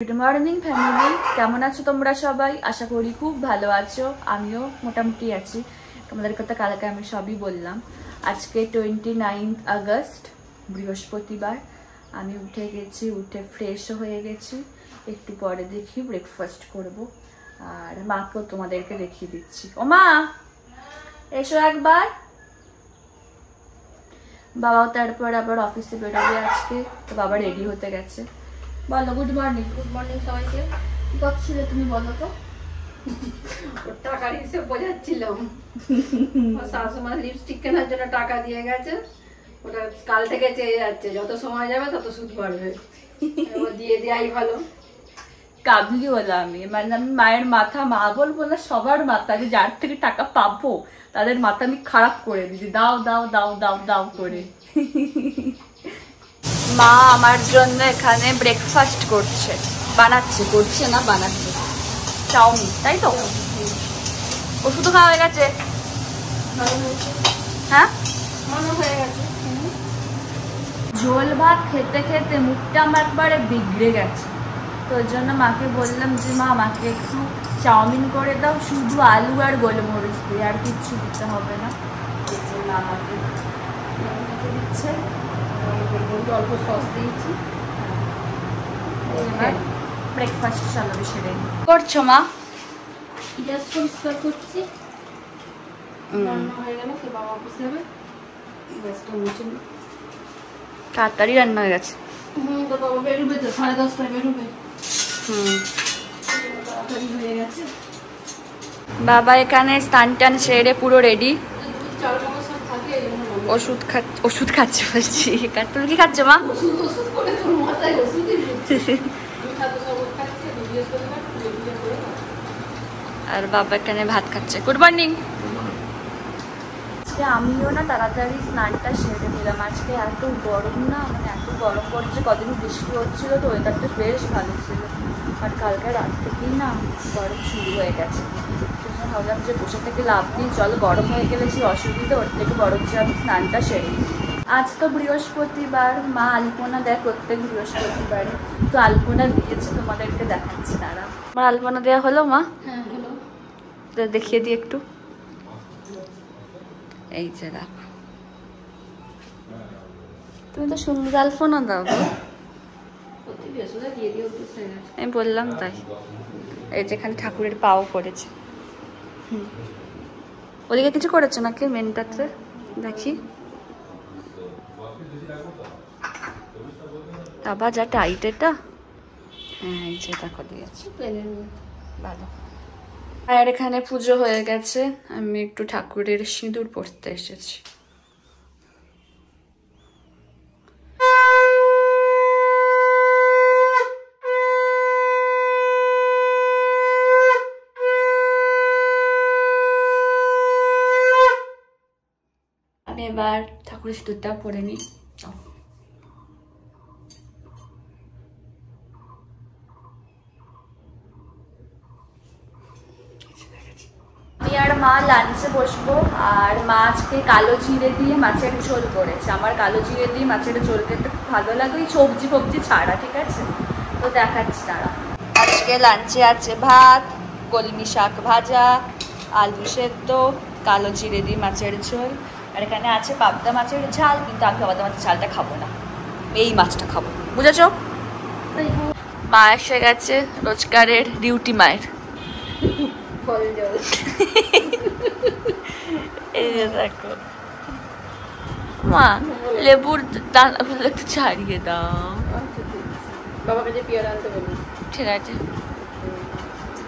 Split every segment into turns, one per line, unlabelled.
Good morning family, কেমন আছো তোমরা সবাই? আশা করি খুব ভালো আছো। আমিও মোটামুটি আছি। তোমাদের কথা কালকে আমি সবই বললাম। আজকে 29 আগস্ট, বৃহস্পতিবার। আমি উঠে গেছি, উঠে ফ্রেশও হয়ে গেছি। একটু পরে দেখি ব্রেকফাস্ট করব, আর মাকেও তোমাদেরকে দেখিয়ে দিচ্ছি। ও মা, এসো একবার। বাবাও তারপর আবার অফিসে বেরোবে আজকে, তো বাবা রেডি হতে গেছে। বলো গুড মর্নিং।
গুড মর্নিং সবাইকে।
কি করছিলে তুমি বলো তো?
টাকার হিসেব বোঝাচ্ছিলাম। শাশুমা লিপস্টিক কেনার জন্য টাকা দিয়ে গেছে, ওটা কাল থেকে চেয়ে যাচ্ছে, যত সময় যাবে তত সুদ বাড়বে। দিয়ে দেয়াই ভালো।
কাবলি হলো আমি, মানে আমি মায়ের মাথা, মা বলবো না সবার মাথা, যে যার থেকে টাকা পাবো তাদের মাথা আমি খারাপ করে দিচ্ছি, দাও দাও দাও দাও দাও করে। মা আমার জন্য এখানে ব্রেকফাস্ট করছে, করছে না বানাচ্ছে চাউমিন, তাই তো? ওষুধ খাওয়া হয়ে গেছে? হ্যাঁ,
হয়ে গেছে।
ঝোল ভাত খেতে খেতে মুখটা আমার একবারে বিগড়ে গেছে, তো ওই জন্য মাকে বললাম যে মা আমাকে একটু চাউমিন করে দাও, শুধু আলু আর গোলমরিচ দিয়ে, আর কিচ্ছু দিতে হবে না। এই জন্য আমাকে দিচ্ছে,
অল্প সস দিয়েছি।
ব্রেকফাস্ট চালাবে সেরে করছো মা?
গ্যাস পরিষ্কার করছি, রান্না হয়ে গেল, সে বাবা অফিস যাবে, গ্যাসটা মুছে নি।
তাড়াতাড়ি রান্না হয়ে গেছে।
তো বাবা বেরোবে তো, 10:30টায় বেরোবে। তাড়াতাড়ি হয়ে গেছে।
বাবা এখানে স্নান টান সেরে পুরো রেডি, ওষুধ খাচ্ছে বলছি। তুমি কি খাচ্ছ মা? আর বাবা এখানে ভাত খাচ্ছে। Good morning. আজকে আমিও না তাড়াতাড়ি স্নানটা সেরে নিলাম। আজকে এত গরম না, মানে এত গরম পড়ছে, কদিন বৃষ্টি হচ্ছিল তো ওয়েদারটা বেশ ভালো ছিল, আর কালকে রাত থেকেই না গরম শুরু হয়ে গেছে। ভাবলাম যে বসে থেকে লাভ নেই, চলো গরম হয়ে গেলে যে অসুবিধা, ওর থেকে বরং যে আমি স্নানটা সেরে। আজ তো বৃহস্পতিবার, মা আলপনা দেয় প্রত্যেক বৃহস্পতিবারে, তো আলপনা দিয়েছে, তোমাদেরকে দেখাচ্ছি। দাঁড়া, আমার আলপনা দেওয়া হলো মা?
হ্যাঁ হলো।
দেখিয়ে দিই একটু। এই যে দেখো, তুমি তো সুন্দর আলপনা দাও। আমি বললাম তাই। এই যেখানে ঠাকুরের পাও করেছে। ওদিকে কিছু করেছো নাকি মেনটাতে? দেখি বাবা, যা টাইট এটা। হ্যাঁ, এই যে দেখো দিয়েছে, ভালো। আর এখানে পুজো হয়ে গেছে, আমি একটু ঠাকুরের সিঁদুর পরতে এসেছি। আমি এবার ঠাকুরের সিঁদুরটা পরে নিই। আমি আর মা লাঞ্চে বসবো, আর মা আজকে কালো জিরে দিয়ে মাছের ঝোল করেছে। আমার কালো জিরে দিয়ে মাছের ঝোল খেতে খুব ভালো লাগে, ওই সবজি ফবজি ছাড়া, ঠিক আছে? তো দেখাচ্ছি তারা। আজকে লাঞ্চে আছে ভাত, কলমি শাক ভাজা, আলু সেদ্ধ, কালো জিরে দিয়ে মাছের ঝোল, আর এখানে আছে পাবদা মাছের ঝাল, কিন্তু আমি পাবদা মাছের ঝালটা খাবো না, এই মাছটা খাবো, বুঝেছো? মা এসে গেছে, রোজগারের ডিউটি মায়ের। এই যে দেখো মা, লেবুর দানাগুলো একটু ছাড়িয়ে দাও।
বাবাকে যে পেয়ারা আনতে বলবো।
ঠিক আছে।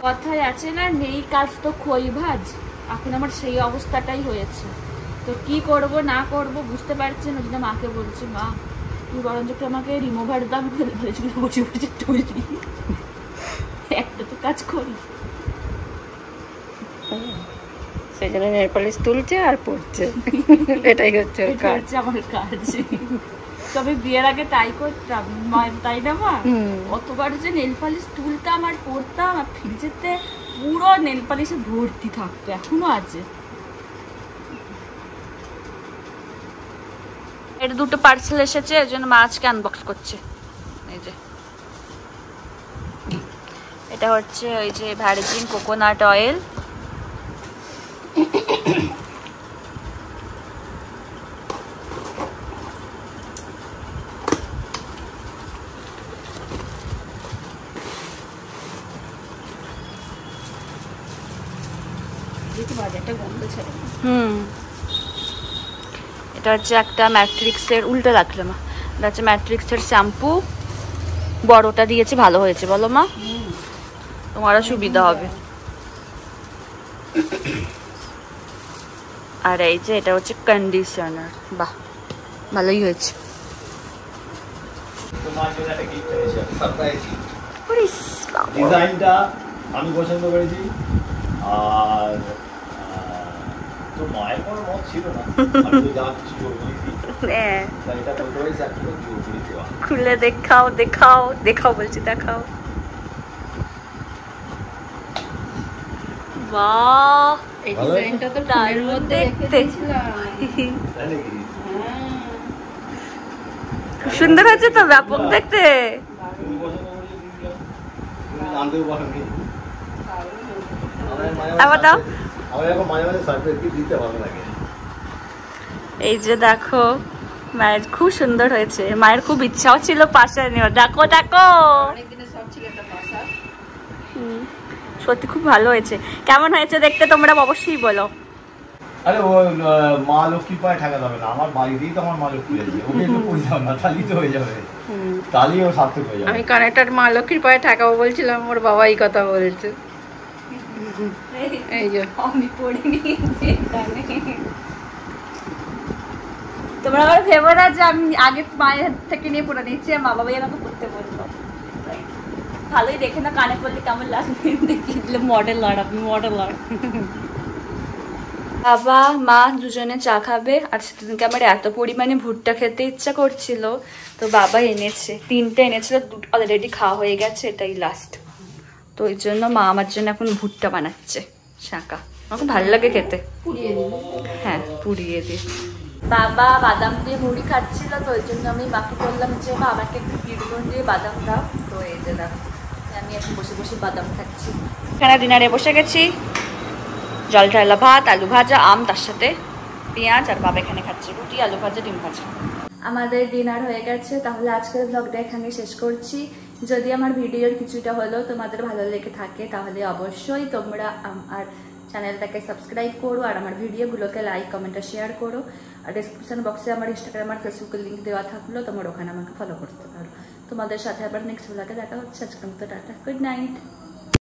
কথায় আছে না, নেই কাজ তো খই ভাজ। এখন আমার সেই অবস্থাটাই হয়েছে, তো কি করব না করব বুঝতে পারছি না। যেটা মাকে বলছি, মা তুই বরঞ্চ একটু আমাকে রিমুভার দাম ফেলে ফেলেছি, বসে বসে তুলি, একটা তো কাজ করি।
সেখানে নেল পালিশ তুলছে আর পড়ছে, এটাই হচ্ছে
আমার কাজ। তবে বিয়ের আগে তাই করতাম, তাই না মা? অতবার যে নেল পালিশ তুলতাম আর পড়তাম, আর ফ্রিজেতে পুরো নেল পালিশে ভর্তি থাকতো, এখনো আছে। এটা দুটো পার্সেল এসেছে, এর জন্য মা আজকে আনবক্স করছে। এই যে এটা হচ্ছে ওই যে ভার্জিন কোকোনাট অয়েল। এটা হচ্ছে একটা ম্যাট্রিক্সের, উল্টো রাখলাম, এটা হচ্ছে ম্যাট্রিক্সের শ্যাম্পু। বড়টা দিয়েছে, ভালো হয়েছে বলো মা? তোমারও সুবিধা হবে। আর এই যে এটা হচ্ছে কন্ডিশনার। বাহ, ভালোই হয়েছে।
ডিজাইনটা আমি পছন্দ করেছি, আর তো মায়ের কোনো মত ছিল না, আমি তো যা কিছু জোর করে দিই, তাই এটা বলতে পারিস একটু জোর করে দেওয়া।
খুলে দেখাও, দেখাও, দেখাও বলছি, দেখাও। বাহ,
এই ডিজাইনটা তো ফুলের মধ্যে রেখে দিয়েছিলাম।
তাই নাকি?
খুব সুন্দর হয়েছে তো, ব্যাপক দেখতে।
তুমি পছন্দ করেছো, তুমি জানতেও পারোনি।
আবার দাও।
আমার এখন মাঝে মাঝে সারপ্রাইজ দিতে ভালো লাগে।
এই যে দেখো, মায়ের খুব সুন্দর হয়েছে। মায়ের খুব ইচ্ছাও ছিল পাশা নেওয়ার। দেখো দেখো,
অনেকদিনের সব ছিল একটা পাশা।
সত্যি খুব ভালো হয়েছে। কেমন হয়েছে দেখতে তোমরা অবশ্যই বলো।
আরে ও মা লক্ষ্মীর পায়ে ঠেকা যাবে না, আমার বাড়িতেই তো আমার মা লক্ষ্মী আছে, ওকে একটু পড়ে যাবে না, তাহলেই তো হয়ে যাবে, তাহলেই ও সার্থক হয়ে যাবে।
আমি কানেক্টার মা লক্ষ্মীর পায়ে ঠেকাবো বলছিলাম, ওর বাবা এই কথা বলছে। এই যে
আমি পড়ে নিয়েছি। তোমরা আবার ভেবো না যে আমি আগে মায়ের থেকে নিয়ে পড়ে নিয়েছি, মা বাবাই আমাকে পড়তে বললো। ভালোই দেখে না, কানে পড়লে কেমন লাগবে, দেখিয়ে দিলে মডেল আর আপনি মডেল আর। বাবা মা দুজনে চা খাবে, আর সেদিনকে আমার এত পরিমাণে ভুট্টা খেতে ইচ্ছা করছিল, তো বাবা এনেছে, 3টে এনেছিল, 2 অলরেডি খাওয়া হয়ে গেছে, এটাই লাস্ট। তো ওই জন্য মা আমার জন্য এখন ভুট্টা বানাচ্ছে, শাঁকা। আমার খুব ভালো লাগে খেতে। হ্যাঁ, পুড়িয়ে দিই। বাবা বাদাম দিয়ে মুড়ি খাচ্ছিল, তো ওই জন্য আমি মাকে বললাম যে মা আমাকে একটু বিটগুন দিয়ে বাদাম দাও। তো এই যে দাও, আমি এখন বসে বসে বাদাম খাচ্ছি। এখানে ডিনারে বসে গেছি, জল ঢালা ভাত, আলু ভাজা, আম, তার সাথে পেঁয়াজ, আর বাবা এখানে খাচ্ছে রুটি, আলু ভাজা, ডিম ভাজা। আমাদের ডিনার হয়ে গেছে, তাহলে আজকের ব্লগটা এখানে শেষ করছি। যদি আমার ভিডিওর কিছুটা হলেও তোমাদের ভালো লেগে থাকে, তাহলে অবশ্যই তোমরা আমার চ্যানেলটাকে সাবস্ক্রাইব করো, আর আমার ভিডিওগুলোকে লাইক, কমেন্ট আর শেয়ার করো। আর ডিসক্রিপশন বক্সে আমার ইনস্টাগ্রাম আর ফেসবুকের লিঙ্ক দেওয়া থাকলো, তোমরা ওখানে আমাকে ফলো করতে পারো। তোমাদের সাথে আবার নেক্সট ব্লগে দেখা হচ্ছে। আজকের মতো টাটা, গুড নাইট।